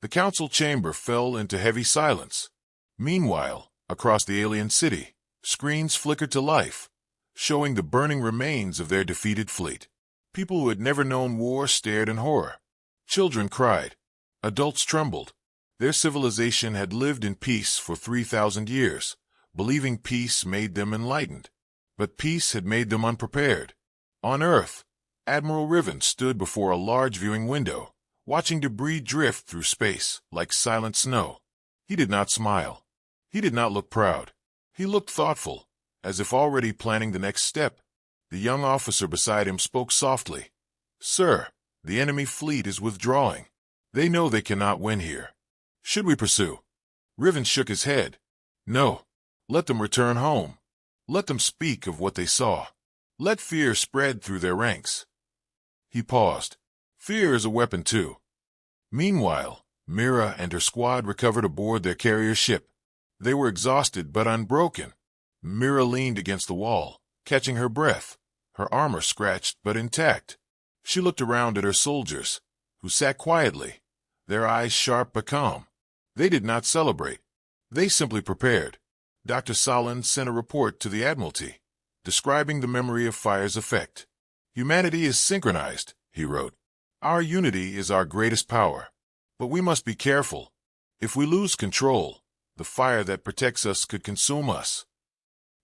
The council chamber fell into heavy silence. Meanwhile, across the alien city, screens flickered to life, showing the burning remains of their defeated fleet. People who had never known war stared in horror. Children cried. Adults trembled. Their civilization had lived in peace for 3,000 years, believing peace made them enlightened. But peace had made them unprepared. On Earth, Admiral Riven stood before a large viewing window, watching debris drift through space like silent snow. He did not smile. He did not look proud. He looked thoughtful, as if already planning the next step. The young officer beside him spoke softly. "Sir, the enemy fleet is withdrawing. They know they cannot win here. Should we pursue?" Riven shook his head. "No. Let them return home. Let them speak of what they saw. Let fear spread through their ranks." He paused. "Fear is a weapon too." Meanwhile, Mira and her squad recovered aboard their carrier ship. They were exhausted but unbroken. Mira leaned against the wall, catching her breath, her armor scratched but intact. She looked around at her soldiers, who sat quietly, their eyes sharp but calm. They did not celebrate. They simply prepared. Dr. Solon sent a report to the Admiralty, describing the memory of fire's effect. "Humanity is synchronized," he wrote. "Our unity is our greatest power. But we must be careful. If we lose control, the fire that protects us could consume us."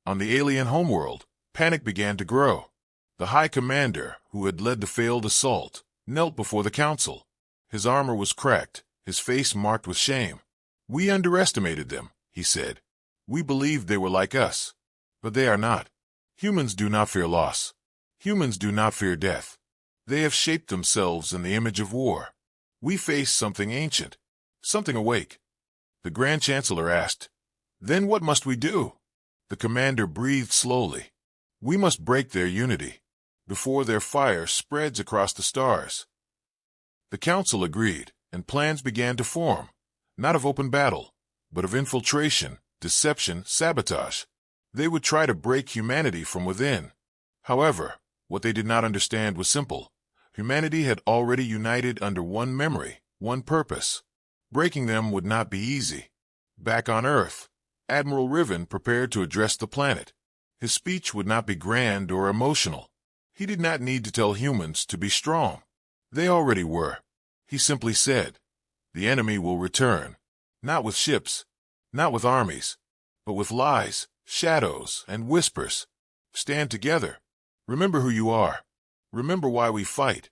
On the alien homeworld, panic began to grow. The High Commander, who had led the failed assault, knelt before the council. His armor was cracked, his face marked with shame. "We underestimated them," he said. "We believed they were like us. But they are not. Humans do not fear loss. Humans do not fear death. They have shaped themselves in the image of war. We face something ancient, something awake." The Grand Chancellor asked, "Then what must we do?" The commander breathed slowly. "We must break their unity, before their fire spreads across the stars." The council agreed, and plans began to form, not of open battle, but of infiltration, deception, sabotage. They would try to break humanity from within. However, what they did not understand was simple. Humanity had already united under one memory, one purpose. Breaking them would not be easy. Back on Earth, Admiral Riven prepared to address the planet. His speech would not be grand or emotional. He did not need to tell humans to be strong. They already were. He simply said, "The enemy will return, not with ships, not with armies, but with lies, shadows, and whispers. Stand together. Remember who you are. Remember why we fight."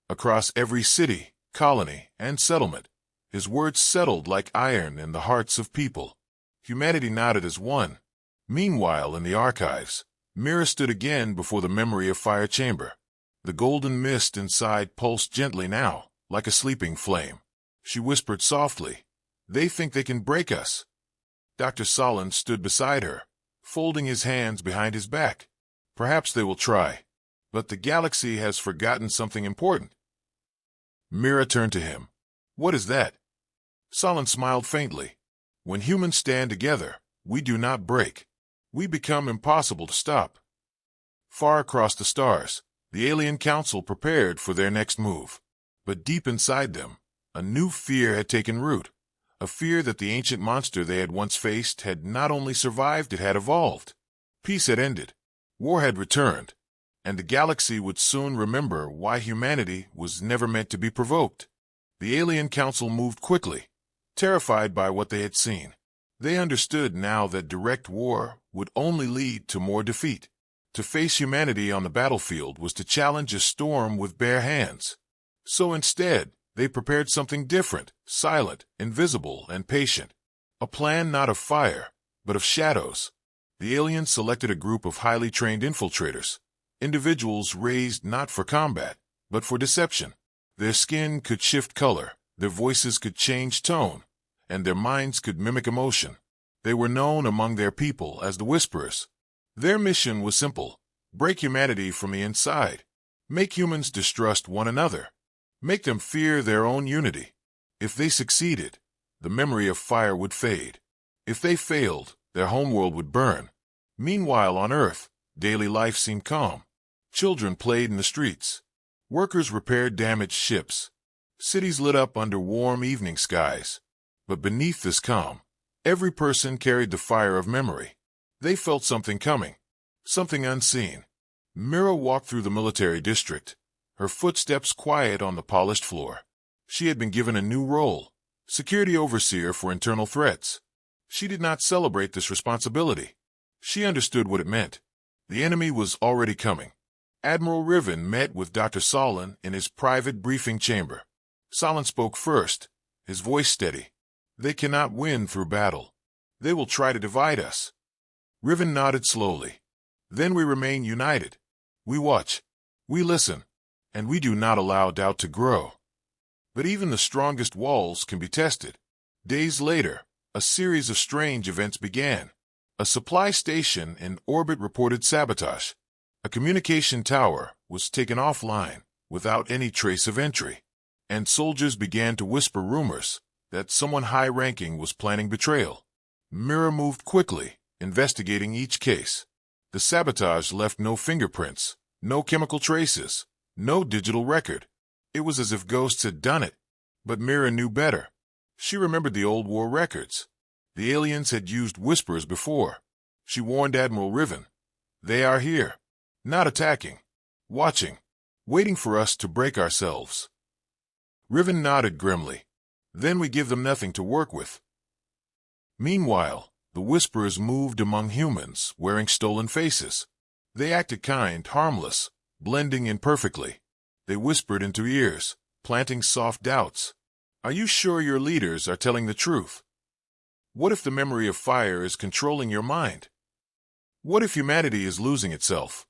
Across every city, colony, and settlement, his words settled like iron in the hearts of people. Humanity nodded as one. Meanwhile, in the archives, Mira stood again before the memory of Fire Chamber. The golden mist inside pulsed gently now, like a sleeping flame. She whispered softly, "They think they can break us." Dr. Solon stood beside her, folding his hands behind his back. "Perhaps they will try. But the galaxy has forgotten something important." Mira turned to him. "What is that?" Solon smiled faintly. "When humans stand together, we do not break. We become impossible to stop." Far across the stars, the alien council prepared for their next move. But deep inside them, a new fear had taken root. A fear that the ancient monster they had once faced had not only survived, it had evolved. Peace had ended. War had returned. And the galaxy would soon remember why humanity was never meant to be provoked. The alien council moved quickly, terrified by what they had seen. They understood now that direct war would only lead to more defeat. To face humanity on the battlefield was to challenge a storm with bare hands. So instead, they prepared something different, silent, invisible, and patient. A plan not of fire, but of shadows. The aliens selected a group of highly trained infiltrators, individuals raised not for combat, but for deception. Their skin could shift color, their voices could change tone, and their minds could mimic emotion. They were known among their people as the Whisperers. Their mission was simple: break humanity from the inside, make humans distrust one another, make them fear their own unity. If they succeeded, the memory of fire would fade. If they failed, their homeworld would burn. Meanwhile, on Earth, daily life seemed calm. Children played in the streets. Workers repaired damaged ships. Cities lit up under warm evening skies. But beneath this calm, every person carried the fire of memory. They felt something coming, something unseen. Mira walked through the military district, her footsteps quiet on the polished floor. She had been given a new role, security overseer for internal threats. She did not celebrate this responsibility. She understood what it meant. The enemy was already coming. Admiral Riven met with Dr. Solon in his private briefing chamber. Solon spoke first, his voice steady. "They cannot win through battle. They will try to divide us." Riven nodded slowly. "Then we remain united. We watch, we listen, and we do not allow doubt to grow." But even the strongest walls can be tested. Days later, a series of strange events began. A supply station in orbit reported sabotage. A communication tower was taken offline without any trace of entry. And soldiers began to whisper rumors that someone high-ranking was planning betrayal. Mira moved quickly, investigating each case. The sabotage left no fingerprints, no chemical traces, no digital record. It was as if ghosts had done it. But Mira knew better. She remembered the old war records. The aliens had used whispers before. She warned Admiral Riven. "They are here, not attacking, watching, waiting for us to break ourselves." Riven nodded grimly. "Then we give them nothing to work with." Meanwhile, the Whisperers moved among humans, wearing stolen faces. They acted kind, harmless, blending in perfectly. They whispered into ears, planting soft doubts. "Are you sure your leaders are telling the truth? What if the memory of fire is controlling your mind? What if humanity is losing itself?"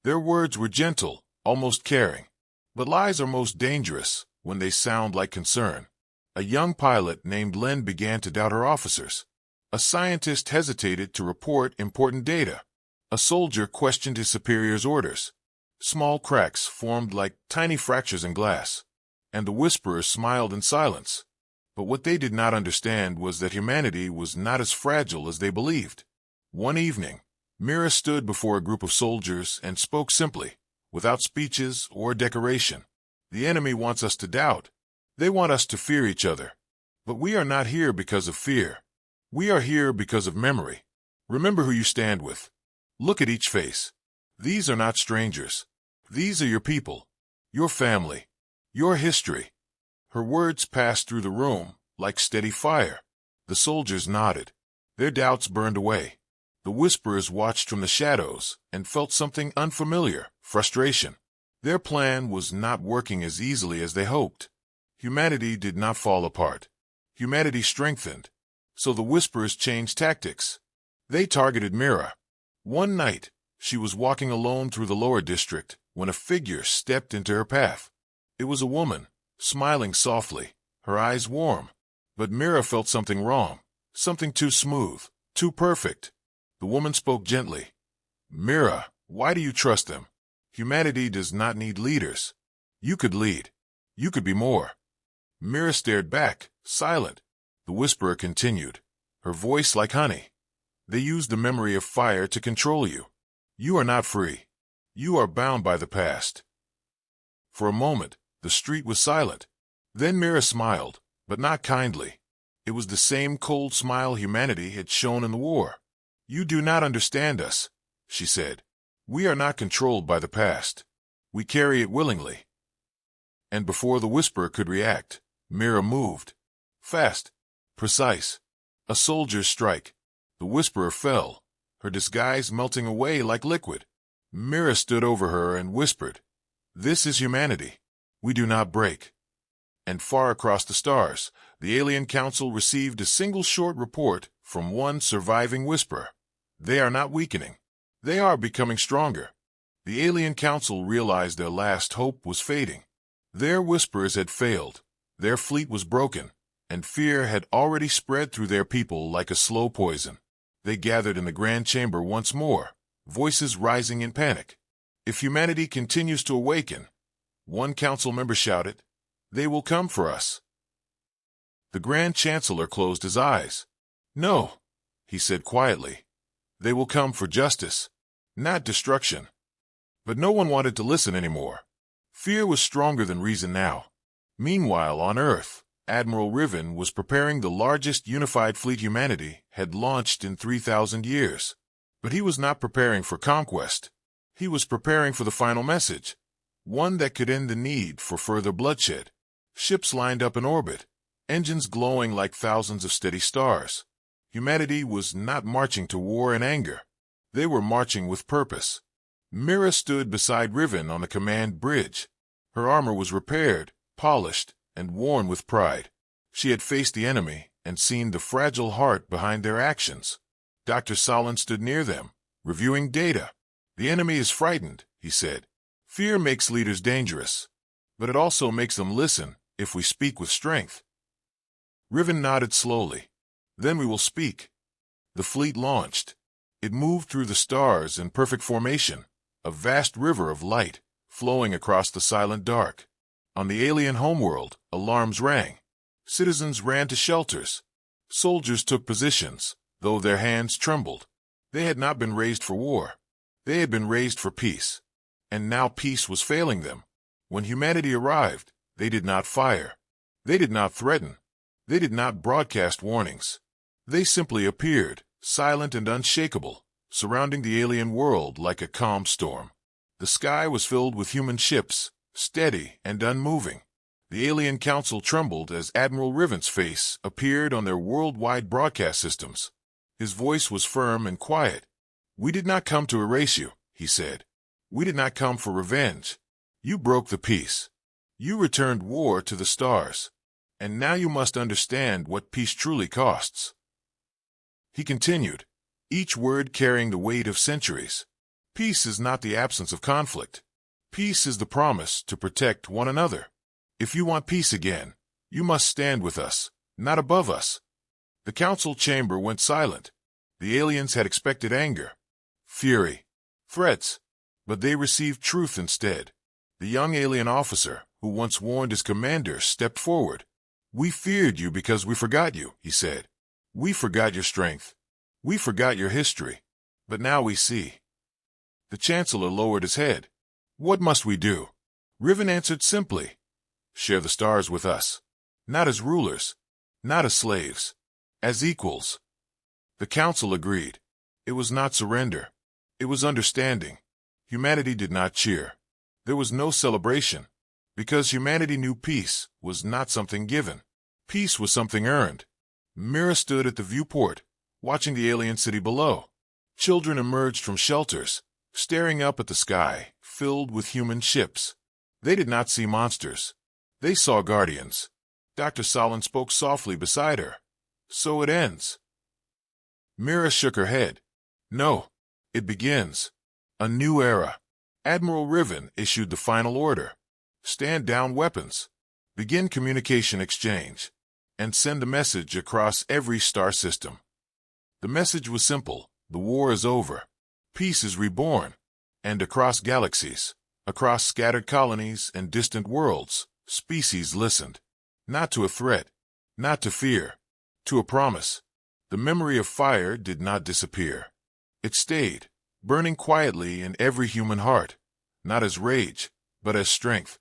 Their words were gentle, almost caring. But lies are most dangerous when they sound like concern. A young pilot named Len began to doubt her officers. A scientist hesitated to report important data. A soldier questioned his superior's orders. Small cracks formed like tiny fractures in glass. And the Whisperers smiled in silence. But what they did not understand was that humanity was not as fragile as they believed. One evening, Mira stood before a group of soldiers and spoke simply, without speeches or decoration. "The enemy wants us to doubt. They want us to fear each other. But we are not here because of fear. We are here because of memory. Remember who you stand with. Look at each face. These are not strangers. These are your people, your family, your history." Her words passed through the room like steady fire. The soldiers nodded. Their doubts burned away. The Whisperers watched from the shadows and felt something unfamiliar, frustration. Their plan was not working as easily as they hoped. Humanity did not fall apart. Humanity strengthened. So the Whisperers changed tactics. They targeted Mira. One night, she was walking alone through the lower district when a figure stepped into her path. It was a woman, smiling softly, her eyes warm. But Mira felt something wrong, something too smooth, too perfect. The woman spoke gently. Mira, why do you trust them? Humanity does not need leaders. You could lead. You could be more. Mira stared back, silent. The whisperer continued, her voice like honey. They use the memory of fire to control you. You are not free. You are bound by the past. For a moment, the street was silent. Then Mira smiled, but not kindly. It was the same cold smile humanity had shown in the war. You do not understand us, she said. We are not controlled by the past. We carry it willingly. And before the whisperer could react, Mira moved. Fast. Precise. A soldier's strike. The whisperer fell, her disguise melting away like liquid. Mira stood over her and whispered, This is humanity. We do not break. And far across the stars, the Alien Council received a single short report from one surviving whisperer. They are not weakening. They are becoming stronger. The Alien Council realized their last hope was fading. Their whisperers had failed. Their fleet was broken, and fear had already spread through their people like a slow poison. They gathered in the Grand Chamber once more, voices rising in panic. If humanity continues to awaken, one council member shouted, they will come for us. The Grand Chancellor closed his eyes. No, he said quietly. They will come for justice, not destruction. But no one wanted to listen anymore. Fear was stronger than reason now. Meanwhile, on Earth, Admiral Riven was preparing the largest unified fleet humanity had launched in 3,000 years. But he was not preparing for conquest. He was preparing for the final message, one that could end the need for further bloodshed. Ships lined up in orbit, engines glowing like thousands of steady stars. Humanity was not marching to war in anger. They were marching with purpose. Mira stood beside Riven on the command bridge. Her armor was repaired, polished, and worn with pride. She had faced the enemy and seen the fragile heart behind their actions. Dr. Solon stood near them, reviewing data. The enemy is frightened, he said. Fear makes leaders dangerous, but it also makes them listen if we speak with strength. Riven nodded slowly. Then we will speak. The fleet launched. It moved through the stars in perfect formation, a vast river of light flowing across the silent dark. On the alien homeworld, alarms rang. Citizens ran to shelters. Soldiers took positions, though their hands trembled. They had not been raised for war. They had been raised for peace. And now peace was failing them. When humanity arrived, they did not fire. They did not threaten. They did not broadcast warnings. They simply appeared, silent and unshakable, surrounding the alien world like a calm storm. The sky was filled with human ships, steady and unmoving. The Alien Council trembled as Admiral Riven's face appeared on their worldwide broadcast systems. His voice was firm and quiet. We did not come to erase you, he said. We did not come for revenge. You broke the peace. You returned war to the stars. And now you must understand what peace truly costs. He continued, each word carrying the weight of centuries. Peace is not the absence of conflict. Peace is the promise to protect one another. If you want peace again, you must stand with us, not above us. The council chamber went silent. The aliens had expected anger, fury, threats, but they received truth instead. The young alien officer, who once warned his commander, stepped forward. We feared you because we forgot you, he said. We forgot your strength. We forgot your history. But now we see. The Chancellor lowered his head. What must we do? Riven answered simply. Share the stars with us. Not as rulers. Not as slaves. As equals. The council agreed. It was not surrender. It was understanding. Humanity did not cheer. There was no celebration. Because humanity knew peace was not something given. Peace was something earned. Mira stood at the viewport, watching the alien city below. Children emerged from shelters, staring up at the sky, filled with human ships. They did not see monsters. They saw guardians. Dr. Solon spoke softly beside her. So it ends. Mira shook her head. No, it begins. A new era. Admiral Riven issued the final order. Stand down weapons. Begin communication exchange. And send a message across every star system. The message was simple. The war is over. Peace is reborn. And across galaxies, across scattered colonies and distant worlds, species listened. Not to a threat, not to fear, to a promise. The memory of fire did not disappear. It stayed, burning quietly in every human heart, not as rage, but as strength.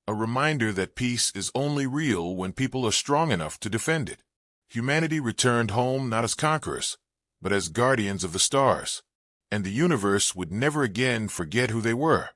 A reminder that peace is only real when people are strong enough to defend it. Humanity returned home not as conquerors, but as guardians of the stars. And the universe would never again forget who they were.